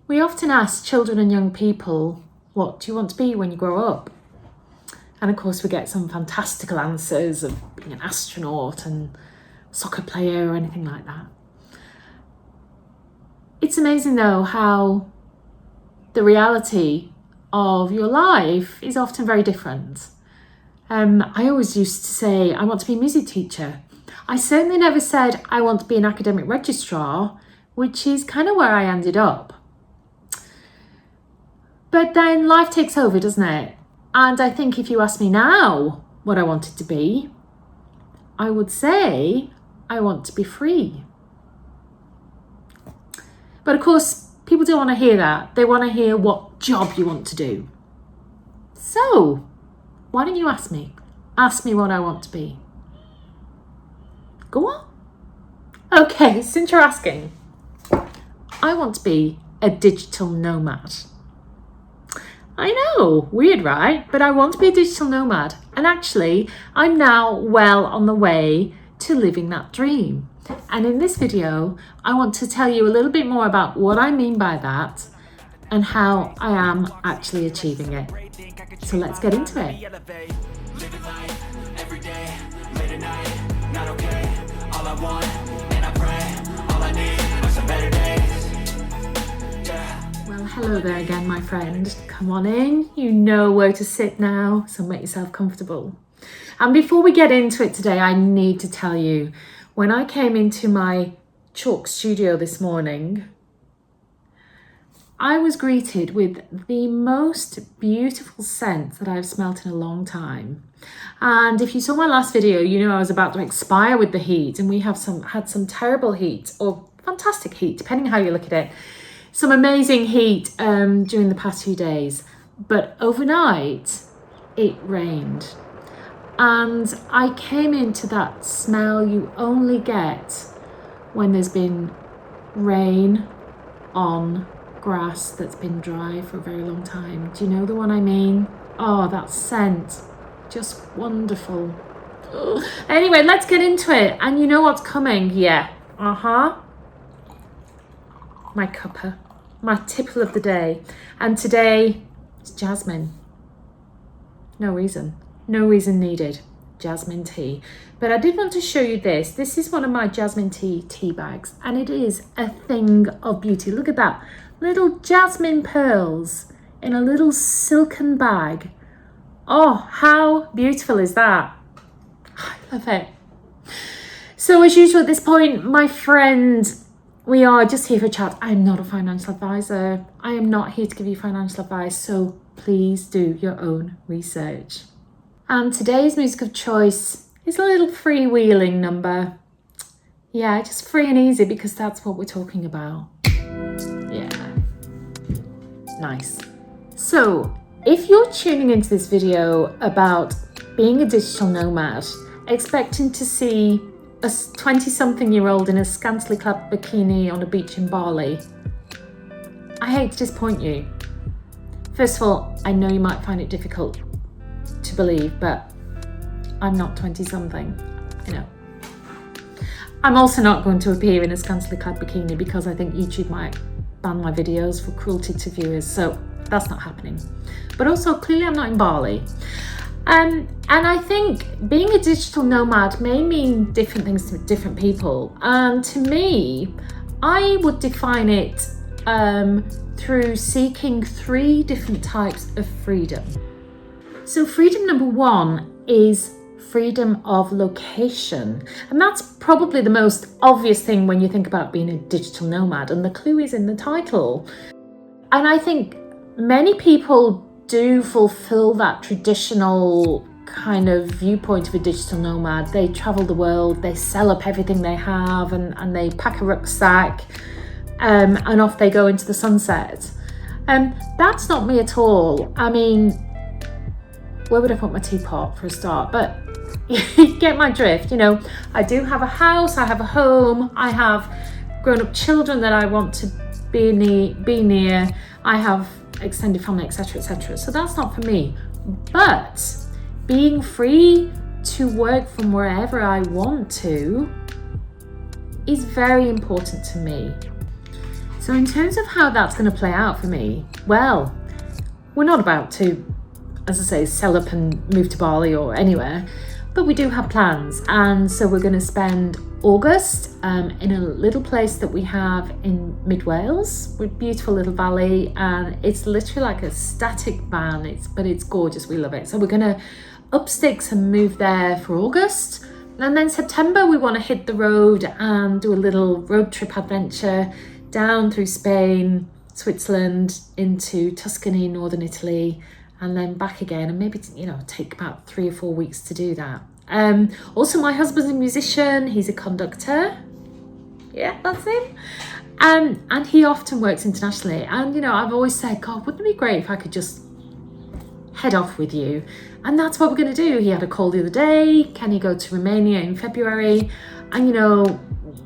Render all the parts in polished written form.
We often ask children and young people, what do you want to be when you grow up? And of course we get some fantastical answers of being an astronaut and soccer player or anything like that. It's amazing though how the reality of your life is often very different. I always used to say, I want to be a music teacher. I certainly never said I want to be an academic registrar, which is kind of where I ended up. But then life takes over, doesn't it? And I think if you ask me now what I wanted to be, I would say I want to be free. But of course, people don't want to hear that. They want to hear what job you want to do. So, why don't you ask me? Ask me what I want to be. Go on. Okay, since you're asking, I want to be a digital nomad. I know, weird, right? But I want to be a digital nomad. And actually, I'm now well on the way to living that dream. And in this video, I want to tell you a little bit more about what I mean by that and how I am actually achieving it. So let's get into it. Living life every day, late at night, not okay. All I want, and I pray, all I need are some better days. Yeah. Well, hello there again, my friend. Come on in. You know where to sit now, so make yourself comfortable. And before we get into it today, I need to tell you, when I came into my chalk studio this morning, I was greeted with the most beautiful scent that I've smelt in a long time. And if you saw my last video, you know I was about to expire with the heat, and we have had some terrible heat, or fantastic heat, depending how you look at it. Some amazing heat during the past few days, but overnight it rained. And I came into that smell you only get when there's been rain on grass that's been dry for a very long time. Do you know the one I mean? Oh, that scent, just wonderful. Ugh. Anyway, let's get into it. And you know what's coming? Yeah, my cuppa, my tipple of the day. And today it's jasmine. No reason needed. Jasmine tea. But I did want to show you this. This is one of my jasmine tea bags, and it is a thing of beauty. Look at that. Little jasmine pearls in a little silken bag. Oh, how beautiful is that? I love it. So as usual at this point, my friend, we are just here for a chat. I'm not a financial advisor. I am not here to give you financial advice, so please do your own research. And today's music of choice is a little freewheeling number. Yeah, just free and easy, because that's what we're talking about. Yeah, nice. So if you're tuning into this video about being a digital nomad, expecting to see a 20-something-year-old in a scantily clad bikini on a beach in Bali, I hate to disappoint you. First of all, I know you might find it difficult to believe, but I'm not 20-something, you know. I'm also not going to appear in a scantily clad bikini because I think YouTube might ban my videos for cruelty to viewers, so that's not happening. But also, clearly I'm not in Bali. And I think being a digital nomad may mean different things to different people. And to me, I would define it through seeking 3 different types of freedom. So freedom number 1 is freedom of location. And that's probably the most obvious thing when you think about being a digital nomad, and the clue is in the title. And I think many people do fulfill that traditional kind of viewpoint of a digital nomad. They travel the world, they sell up everything they have, and they pack a rucksack and off they go into the sunset. That's not me at all. I mean, where would I put my teapot for a start? But you get my drift. You know, I do have a house, I have a home, I have grown-up children that I want to be near, I have extended family, etc., etc. So that's not for me. But being free to work from wherever I want to is very important to me. So So in terms of how that's going to play out for me, well, we're not about to, as I say, sell up and move to Bali or anywhere, but we do have plans. And so we're going to spend August in a little place that we have in mid Wales, with beautiful little valley, and it's literally like a static van, but it's gorgeous. We love it. So we're going to up sticks and move there for August. And then September, we want to hit the road and do a little road trip adventure down through Spain, Switzerland, into Tuscany, northern Italy, and then back again, and maybe, take about 3 or 4 weeks to do that. Also, my husband's a musician. He's a conductor. Yeah, that's him. And he often works internationally. And, I've always said, God, wouldn't it be great if I could just head off with you? And that's what we're going to do. He had a call the other day. Can he go to Romania in February? And,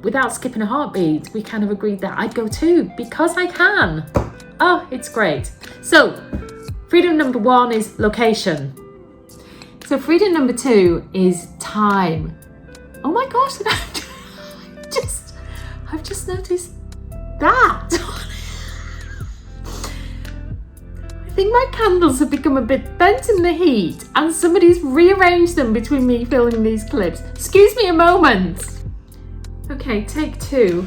without skipping a heartbeat, we kind of agreed that I'd go too, because I can. Oh, it's great. So, freedom number 1 is location. So freedom number 2 is time. Oh my gosh, I've just noticed that. I think my candles have become a bit bent in the heat, and somebody's rearranged them between me filming these clips. Excuse me a moment. Okay, take 2.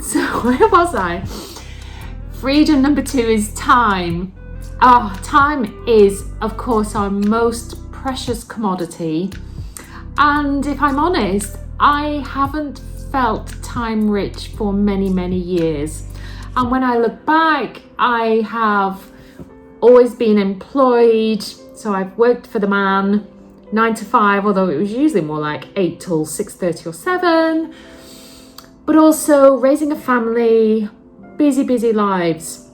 So where was I? Freedom number 2 is time. Time is, of course, our most precious commodity. And if I'm honest, I haven't felt time rich for many, many years. And when I look back, I have always been employed. So I've worked for the man 9 to 5, although it was usually more like 8 till 6:30 or 7. But also raising a family, busy lives.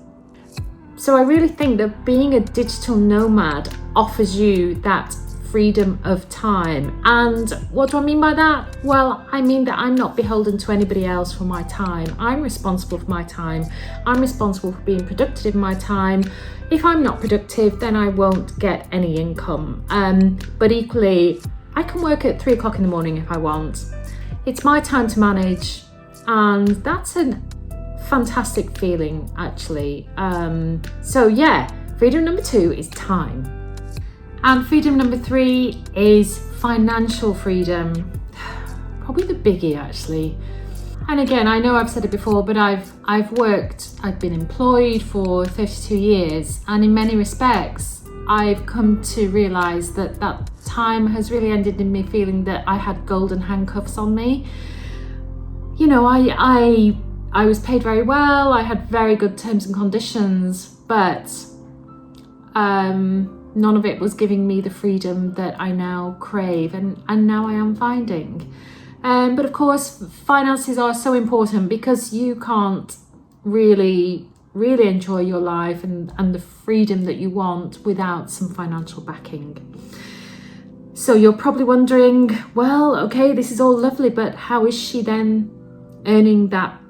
So I really think that being a digital nomad offers you that freedom of time. And what do I mean by that? Well, I mean that I'm not beholden to anybody else for my time. I'm responsible for my time. I'm responsible for being productive in my time. If I'm not productive, then I won't get any income. But equally, I can work at 3 o'clock in the morning if I want. It's my time to manage, and that's a fantastic feeling, actually. So yeah, freedom number 2 is time. And freedom number 3 is financial freedom. Probably the biggie, actually. And again, I know I've said it before, but I've been employed for 32 years, and in many respects, I've come to realise that time has really ended in me feeling that I had golden handcuffs on me. I was paid very well, I had very good terms and conditions, but none of it was giving me the freedom that I now crave and now I am finding. But of course, finances are so important, because you can't really enjoy your life and the freedom that you want without some financial backing. So you're probably wondering, well, okay, this is all lovely, but how is she then earning that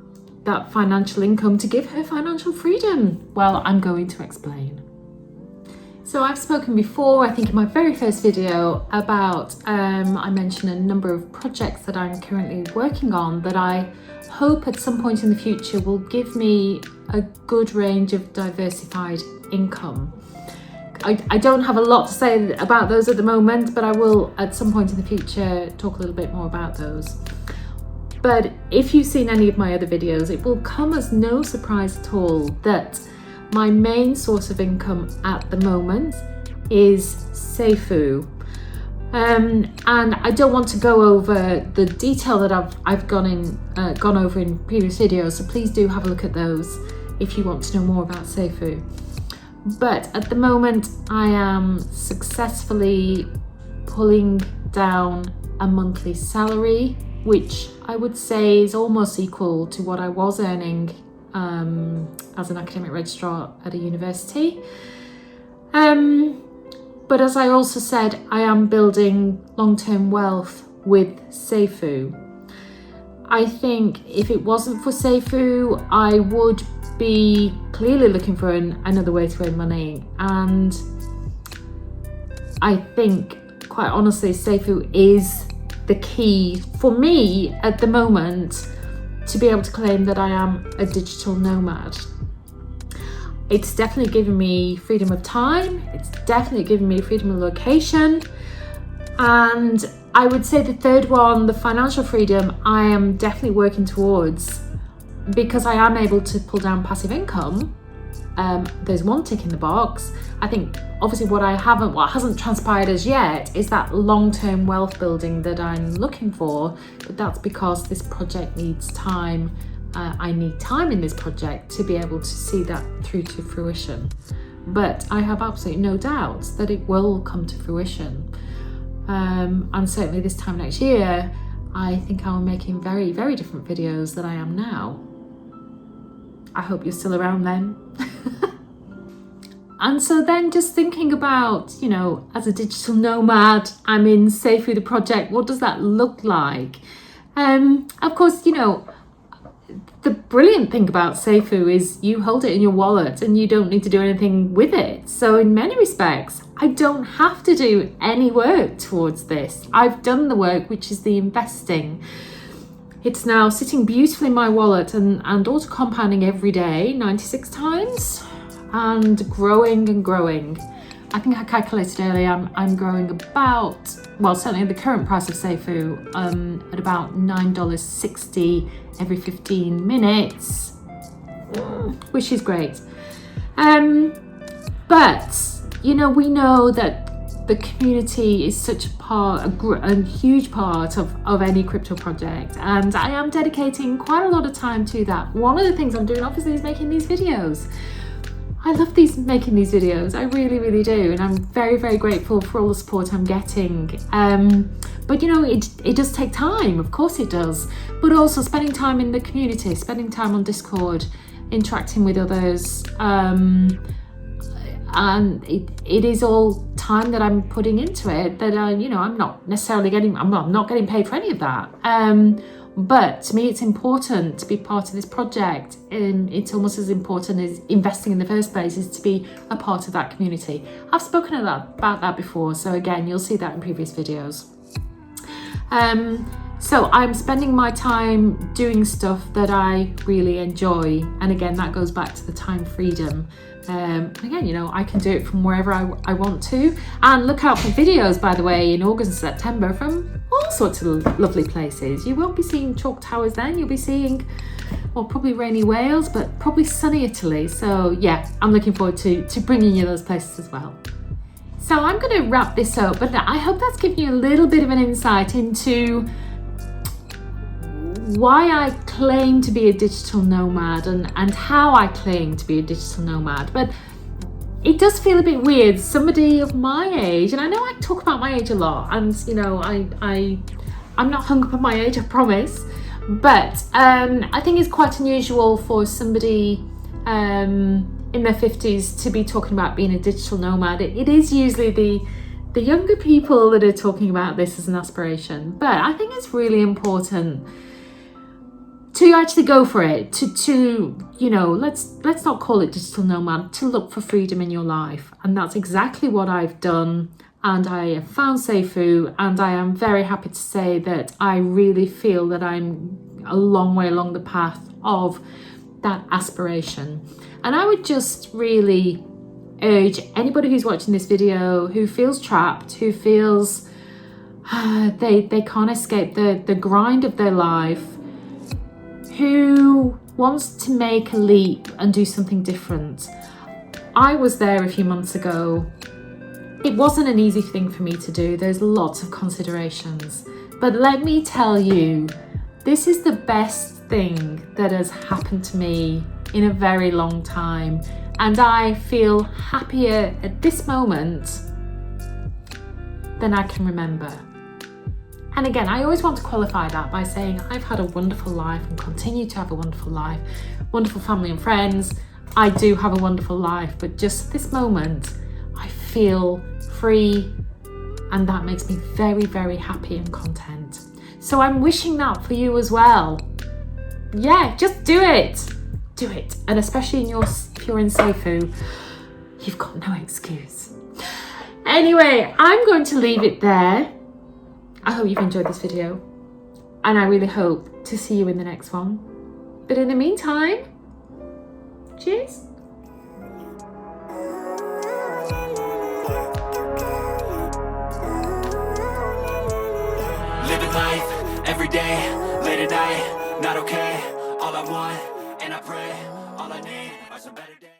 financial income to give her financial freedom? Well, I'm going to explain. So I've spoken before, I think in my very first video, about I mentioned a number of projects that I'm currently working on that I hope at some point in the future will give me a good range of diversified income. I don't have a lot to say about those at the moment, but I will at some point in the future talk a little bit more about those. But if you've seen any of my other videos, it will come as no surprise at all that my main source of income at the moment is Safuu. And I don't want to go over the detail that I've gone over in previous videos, so please do have a look at those if you want to know more about Safuu. But at the moment, I am successfly pulling down a monthly salary, which I would say is almost equal to what I was earning as an academic registrar at a university. But as I also said, I am building long-term wealth with Safuu. I think if it wasn't for Safuu, I would be clearly looking for another way to earn money. And I think, quite honestly, Safuu is the key for me at the moment to be able to claim that I am a digital nomad. It's definitely given me freedom of time. It's definitely given me freedom of location. And I would say the third one, the financial freedom, I am definitely working towards, because I am able to pull down passive income. There's one tick in the box. I think obviously what hasn't transpired as yet is that long-term wealth building that I'm looking for, but that's because this project needs time. I need time in this project to be able to see that through to fruition. But I have absolutely no doubts that it will come to fruition. And certainly this time next year, I think I'll be making very, very different videos than I am now. I hope you're still around then. And so then just thinking about, you know, as a digital nomad, I'm in Safuu the project, what does that look like? Of course, you know, the brilliant thing about Safuu is you hold it in your wallet and you don't need to do anything with it. So in many respects, I don't have to do any work towards this. I've done the work, which is the investing. It's now sitting beautifully in my wallet and auto compounding every day, 96 times, and growing and growing. I think I calculated earlier, I'm growing about, well, certainly at the current price of Safuu, at about $9.60 every 15 minutes, which is great. But, you know, we know that the community is such a huge part of any crypto project, and I am dedicating quite a lot of time to that. One of the things I'm doing obviously is making these videos. I love making these videos, I really, really do, and I'm very, very grateful for all the support I'm getting. But you know, it does take time, of course it does, but also spending time in the community, spending time on Discord, interacting with others, and it is all time that I'm putting into it that you know, I'm not getting paid for any of that. But to me, it's important to be part of this project. It's almost as important as investing in the first place, is to be a part of that community. I've spoken about that before, so again, you'll see that in previous videos. So I'm spending my time doing stuff that I really enjoy, and again, that goes back to the time freedom. Again, you know, I can do it from wherever I want to. And look out for videos, by the way, in August and September from all sorts of lovely places. You won't be seeing chalk towers then, you'll be seeing, well, probably rainy Wales, but probably sunny Italy. So yeah, I'm looking forward to bringing you those places as well. So I'm going to wrap this up, but I hope that's given you a little bit of an insight into why I claim to be a digital nomad and how I claim to be a digital nomad. But it does feel a bit weird, somebody of my age, and I know I talk about my age a lot, and you know, I'm not hung up on my age, I promise, but I think it's quite unusual for somebody in their 50s to be talking about being a digital nomad. It is usually the younger people that are talking about this as an aspiration, but I think it's really important to actually go for it, to you know, let's not call it digital nomad, to look for freedom in your life. And that's exactly what I've done, and I have found Safuu, and I am very happy to say that I really feel that I'm a long way along the path of that aspiration. And I would just really urge anybody who's watching this video who feels trapped, who feels they can't escape the grind of their life, who wants to make a leap and do something different. I was there a few months ago. It wasn't an easy thing for me to do. There's lots of considerations. But let me tell you, this is the best thing that has happened to me in a very long time. And I feel happier at this moment than I can remember. And again, I always want to qualify that by saying I've had a wonderful life and continue to have a wonderful life, wonderful family and friends. I do have a wonderful life, but just this moment, I feel free, and that makes me very, very happy and content. So I'm wishing that for you as well. Yeah, just do it. Do it. And especially if you're in Safuu, you've got no excuse. Anyway, I'm going to leave it there. I hope you've enjoyed this video, and I really hope to see you in the next one. But in the meantime, cheers. Living life every day, late at night, not okay. All I want, and I pray, all I need are some better days.